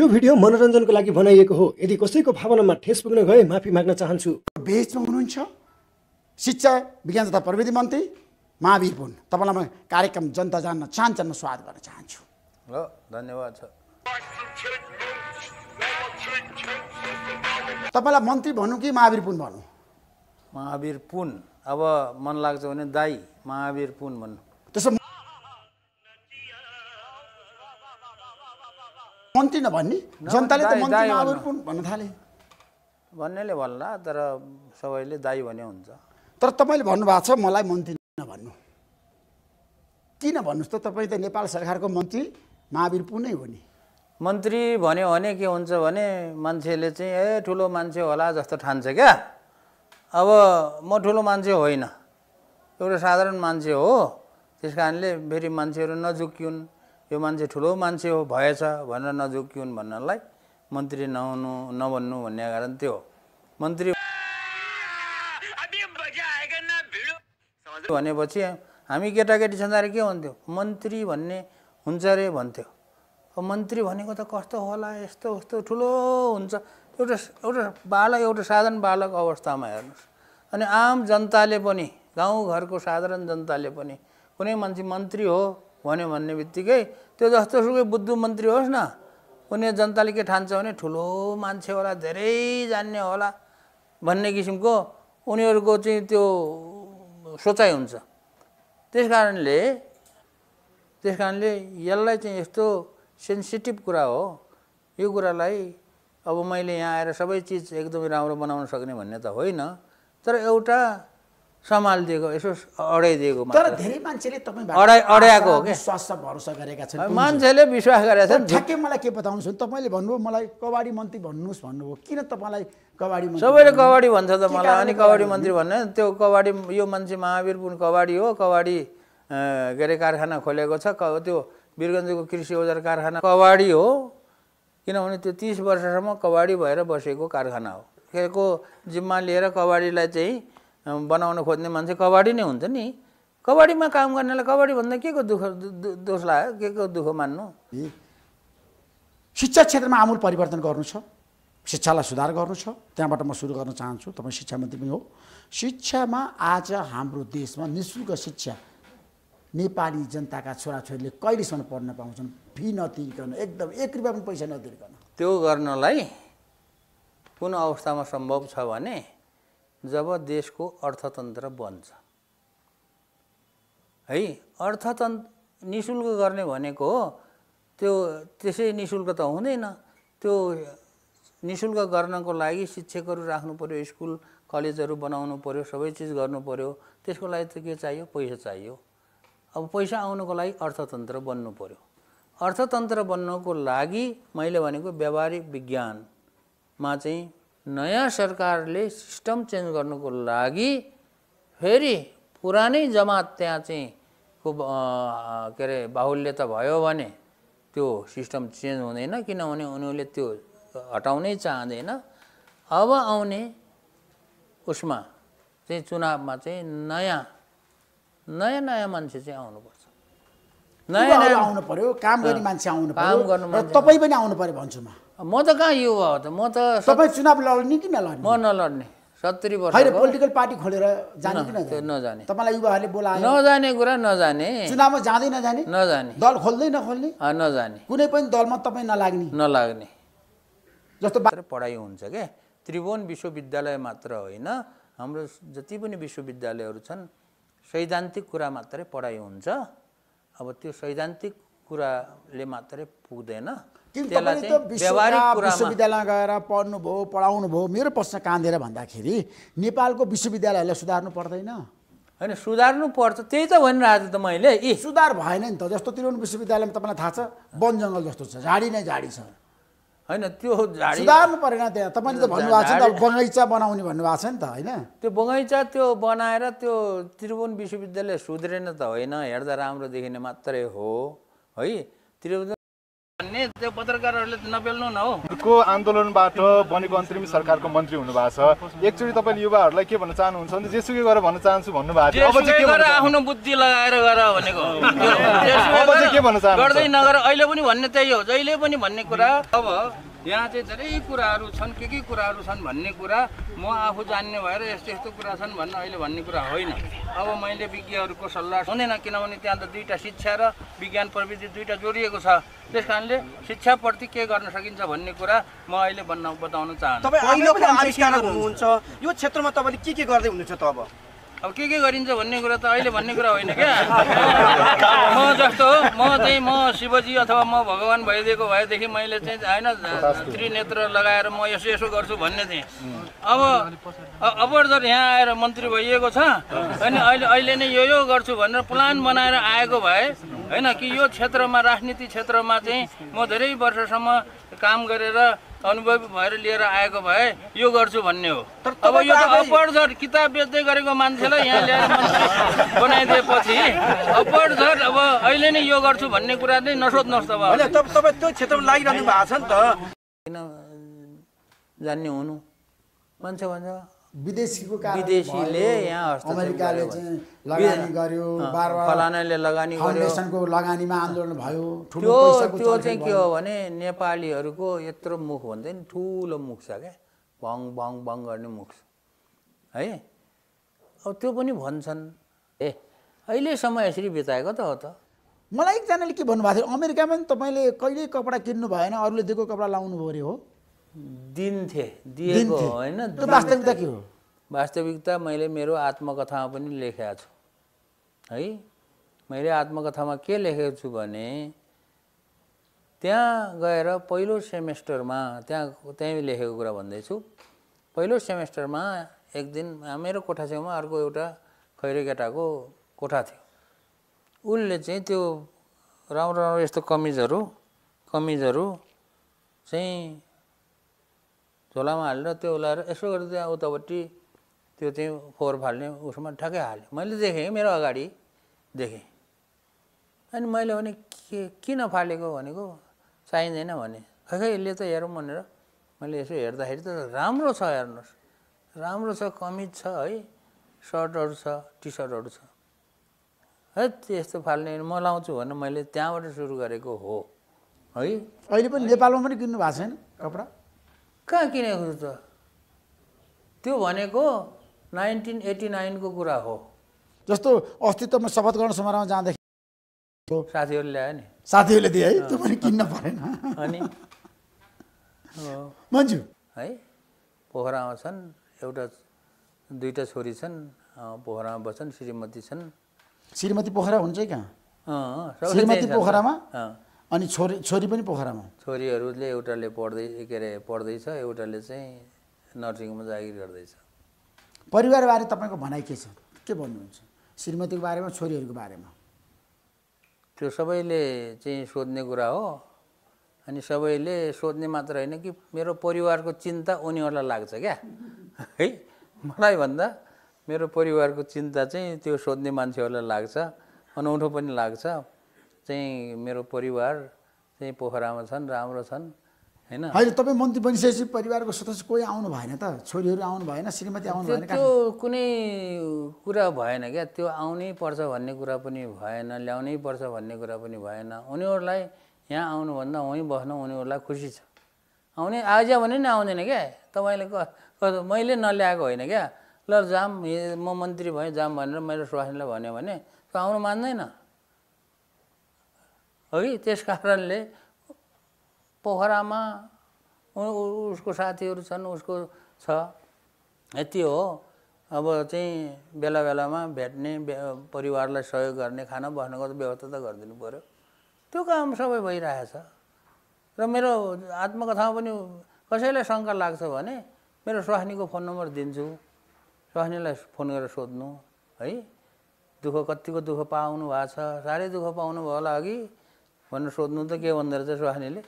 यो भिडियो मनोरञ्जनको लागि बनाइएको हो। यदि कसैको भावनामा ठेस पुग्न गए माफी माग्न चाहन्छु। बेचमा हुनुहुन्छ शिक्षा विज्ञान तथा प्रविधि मन्त्री महावीर पुन। तपाईँलाई म कार्यक्रम जनता जान्न चाहन्छन् स्वागत गर्न चाहन्छु। ल धन्यवाद छ। तपाईँलाई मन्त्री भन्नु कि महावीर पुन भन्नु? महावीर पुन। अब मन लाग्छ भने दाई महावीर पुन भन्नु। त्यसो मन्त्री नभन्ने जनताले त मन्त्री महावीर पुन भन्न थाले। भन्नेले भन्ला तर सबैले दाई भने हुन्छ। तर तपाईँले भन्नुभएको छ मलाई मन्त्री नभन्नु। किन भन्नुहोस् त? तपाईँ त नेपाल सरकारको मन्त्री महावीर पुनै हो नि। मन्त्री भन्यो भने के हुन्छ भने मान्छेले चाहिँ ठुलो मान्छे होला जस्तो ठान्छ क्या। अब म ठुलो मान्छे होइन, एउटा साधारण मान्छे हो। त्यस कारणले फेरि मान्छेहरू नझुक्किउन्, यो मान्छे ठुलो मान्छे हो भएछ भनेर नझुक्किउन् भन्नलाई मन्त्री नहुनु नभन्नु भन्ने कारण त्यो मन्त्री भनेपछि हामी केटाकेटी छँदाखेरि के भन्थ्यो? मन्त्री भन्ने हुन्छ अरे भन्थ्यो। अब मन्त्री भनेको त कस्तो होला, यस्तो उस्तो ठुलो हुन्छ। एउटा बालक, एउटा साधारण बालक अवस्थामा हेर्नुहोस्। अनि आम जनताले पनि, गाउँघरको साधारण जनताले पनि कुनै मान्छे मन्त्री हो भन्यो भन्ने बित्तिकै त्यो जस्तोसुकै बुद्धु मन्त्री होस् न, उनी जनताले के ठान्छ भने ठुलो मान्छे होला, धेरै जान्ने होला भन्ने किसिमको उनीहरूको चाहिँ त्यो सोचाइ हुन्छ। त्यस कारणले यसलाई चाहिँ यस्तो सेन्सिटिभ कुरा हो। यो कुरालाई अब मैले यहाँ आएर सबै चिज एकदमै राम्रो बनाउन सक्ने भन्ने त होइन, तर एउटा सम्हालिदिएको, यसो अडाइदिएको। तर धेरै मान्छेले तपाईँबाट अड्याएको हो क्या, विश्वास भरोसा गरेका छन्। मान्छेले विश्वास गरेका छन्। ठ्याक्कै मलाई के बताउनुहोस् भने तपाईँले भन्नुभयो मलाई कबाडी मन्त्री भन्नुहोस् भन्नुभयो। किन तपाईँलाई कबाडी मन्त्री? सबैले कबाडी भन्छ त मलाई। अनि कबाडी मन्त्री भन्ने त्यो कबाडी, यो मान्छे महावीर पुन कबाडी हो। कबाडी के अरे कारखाना खोलेको छ, त्यो वीरगञ्जको कृषि औजार कारखाना कबाडी हो। किनभने त्यो 30 वर्षसम्म कबाडी भएर बसेको कारखाना हो। को जिम्मा लिएर कबाडीलाई चाहिँ बनाउन खोज्ने मान्छे कबाडी नै हुन्छ नि। कबाडीमा काम गर्नेलाई कबाडी भन्दा के को दोष लाग्यो, के को दुःख मान्नु? शिक्षा क्षेत्रमा आमूल परिवर्तन गर्नु छ, शिक्षालाई सुधार गर्नु छ। त्यहाँबाट म सुरु गर्न चाहन्छु। तपाईँ शिक्षा मन्त्री पनि हो। शिक्षामा आज हाम्रो देशमा निःशुल्क शिक्षा नेपाली जनताका छोराछोरीले कहिलेसम्म पढ्न पाउँछन्? फी नतिरिकन, एकदम 1 रुपियाँ पनि पैसा नतिरिकन। त्यो गर्नलाई कुन अवस्थामा सम्भव छ भने जब देशको अर्थतन्त्र बन्छ है। अर्थतन्त्र निःशुल्क गर्ने भनेको त्यो त्यसै निःशुल्क त हुँदैन। त्यो निःशुल्क गर्नको लागि शिक्षकहरू राख्नु पर्यो, स्कुल कलेजहरू बनाउनु पर्यो, सबै चिज गर्नु पर्यो। त्यसको लागि त के चाहियो? पैसा चाहियो। अब पैसा आउनको लागि अर्थतन्त्र बन्नु पर्यो। अर्थतन्त्र बन्नको लागि मैले भनेको व्यावहारिक विज्ञानमा चाहिँ नयाँ सरकारले सिस्टम चेन्ज गर्नुको लागि फेरि पुरानै जमात त्यहाँ चाहिँ के अरे बाहुल्यता भयो भने त्यो सिस्टम चेन्ज हुँदैन। किनभने उनीहरूले त्यो हटाउनै चाहँदैन। अब आउने उसमा चाहिँ चुनावमा चाहिँ नयाँ मान्छे चाहिँ आउनुपर्छ। नयाँ आउनु पर्यो, काम गर्ने मान्छे आउनु पर्यो। तपाईँ पनि आउनु पर्यो भन्छु म। म त कहाँ युवा हो त? म त तपाईँ चुनाव लड्ने कि नलड्ने? म नलड्ने। 70 वर्ष होइन, पोलिटिकल पार्टी खोलेर जाने कि नजाने? तपाईँलाई युवाहरूले बोलायो? नजाने कुरा नजाने। चुनावमा जाँदै नजाने? नजाने। दल खोल्दै नखोल्ने? नजाने। कुनै पनि दलमा तपाईँ नलाग्ने जस्तो पढाइ हुन्छ क्या। त्रिभुवन विश्वविद्यालय मात्र होइन, हाम्रो जति पनि विश्वविद्यालयहरू छन् सैद्धान्तिक कुरा मात्रै पढाइ हुन्छ। अब त्यो सैद्धान्तिक कुराले मात्रै पुग्दैन। त्यसलाई चाहिँ व्यावहारिक कुरामा विश्वविद्यालयमा गएर पढ्नुभयो, पढाउनु भयो। मेरो प्रश्न कहाँनिर भन्दाखेरि नेपालको विश्वविद्यालयहरूलाई सुधार्नु पर्दैन? होइन, सुधार्नु पर्छ। त्यही त भनिरहेको छु त मैले। सुधार भएन नि त। जस्तो त्रिभुवन विश्वविद्यालयमा तपाईँलाई थाहा छ वन जङ्गल जस्तो छ, झाडी नै झाडी छ। होइन, त्यो झाडी सुधार्नु परेन त्यहाँ? तपाईँले त भन्नुभएको छ नि त बगैँचा बनाउने भन्नुभएको छ नि त, होइन? त्यो बगैँचा त्यो बनाएर त्यो त्रिभुवन विश्वविद्यालय सुध्रेन त होइन, हेर्दा राम्रो देखिने मात्रै हो है। त्रिभुवन भन्ने त्यो पत्रकारहरूले नबेल्नु न हो। को आन्दोलनबाट बनेको अन्तरिम सरकारको मन्त्री हुनुभएको छ। एकचोटि तपाईँले युवाहरूलाई के भन्न चाहनुहुन्छ भने जेसुकै गरेर भन्न चाहन्छु भन्नुभएको थियो। अब चाहिँ के भन्न आफ्नो बुद्धि लगाएर गर भनेको। अब चाहिँ के भन्न चाहनुहुन्छ? गर्दै नगर अहिले पनि भन्ने त्यही हो। जहिले पनि भन्ने कुरा अब यहाँ चाहिँ धेरै कुराहरू छन्, के कुराहरू छन् भन्ने कुरा म आफू जान्ने भएर यस्तो यस्तो कुरा छन् भन्न अहिले भन्ने कुरा होइन। अब मैले विज्ञहरूको सल्लाह हुँदैन, किनभने त्यहाँ त दुईवटा शिक्षा र विज्ञान प्रविधि दुईवटा जोडिएको छ। त्यस कारणले शिक्षाप्रति के गर्न सकिन्छ भन्ने कुरा म अहिले बताउन चाहन्छु। तपाईँ अहिलेको आविष्कारक हुनुहुन्छ, यो क्षेत्रमा तपाईँले के गर्दै हुनुहुन्छ त? अब के गरिन्छ भन्ने कुरा त अहिले भन्ने कुरा होइन क्या। म जस्तो म शिवजी अथवा म भगवान् भइदिएको भएदेखि मैले चाहिँ होइन त्रिनेत्र लगाएर म यसो यसो गर्छु भन्ने थिएँ। अब जर यहाँ आएर मन्त्री भइएको छ अनि अहिले नै यो गर्छु भनेर प्लान बनाएर आएको भए होइन कि यो क्षेत्रमा राजनीति क्षेत्रमा चाहिँ म धेरै वर्षसम्म काम गरेर अनुभवी भएर लिएर आएको भए यो गर्छु भन्ने हो। अब यो त अपरझट किताब बेच्दै गरेको मान्छेलाई यहाँ ल्याएर मन्त्री बनाइदिएपछि अपरझट अब अहिले नै यो गर्छु भन्ने कुरा चाहिँ नसोध्नुहोस्। तपाईँ त्यो क्षेत्रमा लागिरहनु भएको छ नि त। किन जान्ने हुनु मान्छे भन्छ विदेशीले यहाँ अमेरिकाले चाहिँ लगानी गर्यो, फलानाले लगानी गर्यो, फाउन्डेसनको लगानीमा आन्दोलन भयो। त्यो चाहिँ के हो भने नेपालीहरूको यत्रो मुख भन्छ नि, ठुलो मुख छ क्या, भङ भङ भङ गर्ने मुख है। अब त्यो पनि भन्छन् अहिलेसम्म यसरी बिताएको त हो त। मलाई एकजनाले के भन्नुभएको थियो, अमेरिकामा पनि तपाईँले कहिले कपडा किन्नु भएन, अरूले दिएको कपडा लाउनु पऱ्यो हो। दिएको होइन, वास्तविकता के हो? वास्तविकता मैले मेरो आत्मकथामा पनि लेखेको छु है। मैले आत्मकथामा के लेखेको छु भने त्यहाँ गएर पहिलो सेमेस्टरमा त्यहीँ लेखेको कुरा भन्दैछु। पहिलो सेमेस्टरमा एक दिन मेरो कोठा छेउमा अर्को एउटा खैरे केटाको कोठा थियो। उसले चाहिँ त्यो राम्रो राम्रो यस्तो कमिजहरू चाहिँ झोलामा हालेर त्यो लाएर यसो गरेर त्यहाँ उतापट्टि त्यो चाहिँ फोहोर फाल्ने उसमा ठ्याक्कै हाल्यो। मैले देखेँ, मेरो अगाडि देखेँ। अनि मैले भने किन फालेको भनेको चाहिँदैन भने, खै यसले त हेरौँ भनेर मैले यसो हेर्दाखेरि त राम्रो छ, हेर्नुहोस् राम्रो छ, कमिज छ है, सर्टहरू छ, टी सर्टहरू छ है। यस्तो फाल्ने म लाउँछु भनेर मैले त्यहाँबाट सुरु गरेको हो है। अहिले पनि नेपालमा पनि किन्नु भएको छैन कपडा? कहाँ किनेको त? त्यो भनेको 1989 को कुरा हो। जस्तो अस्तित्वमा शपथ गर्न समारोहमा जाँदाखेरि साथीहरूले ल्यायो नि, साथीहरूले दिए है, त्यो पनि किन्न परेन। अनि मन्जु है पोखरामा छन्, दुईवटा छोरी छन्, पोखरामा बस्छन्, श्रीमती छन्। श्रीमती पोखरा हुन्छ कहाँ? श्रीमती पोखरामा अनि छोरी पनि पोखरामा। छोरीहरूले एउटाले पढ्दैछ, एउटाले चाहिँ नर्सिङमा जागिर गर्दैछ। परिवारबारे तपाईँको भनाइ के छ, के भन्नुहुन्छ श्रीमतीको बारेमा, छोरीहरूको बारेमा? त्यो सबैले चाहिँ सोध्ने कुरा हो। अनि सबैले सोध्ने मात्र होइन कि मेरो परिवारको चिन्ता उनीहरूलाई लाग्छ क्या है। मलाई भन्दा मेरो परिवारको चिन्ता चाहिँ त्यो सोध्ने मान्छेहरूलाई लाग्छ, अनौठो पनि लाग्छ। चाहिँ मेरो परिवार चाहिँ पोखरामा छन्, राम्रो छन् हैन। अहिले तपाईँ मन्त्री बनिसकेपछि परिवारको सदस्य कोही आउनु भएन त? छोरीहरू आउनु भएन, श्रीमती आउनु भएन? त्यो कुनै कुरा भएन क्या, त्यो आउनै पर्छ भन्ने कुरा पनि भएन, ल्याउनै पर्छ भन्ने कुरा पनि भएन। उनीहरूलाई यहाँ आउनुभन्दा वहीँ बस्न उनीहरूलाई खुसी छ। आउने आज भने नि आउँदैन क्या। तपाईँले मैले नल्याएको होइन क्या। ल जाम, म मन्त्री भएँ जाम भनेर मेरो स्वास्नीलाई भन्यो भने त्यो आउनु मान्दैन है। त्यस कारणले पोखरामा उसको साथीहरू छन्, उसको छ, यति हो। अब चाहिँ बेला बेलामा भेट्ने, परिवारलाई सहयोग गर्ने, खाना बस्नको व्यवस्था त गरिदिनु पऱ्यो। त्यो काम सबै भइरहेछ। र मेरो आत्मकथामा पनि कसैलाई शङ्का लाग्छ भने मेरो स्वास्नीको फोन नम्बर दिन्छु, स्वास्नीलाई फोन गरेर सोध्नु है, कतिको दुःख पाउनु भएको छ, साह्रै दुःख पाउनु भयो होला अघि भनेर सोध्नु त के भन्दो रहेछ स्वास्नीले।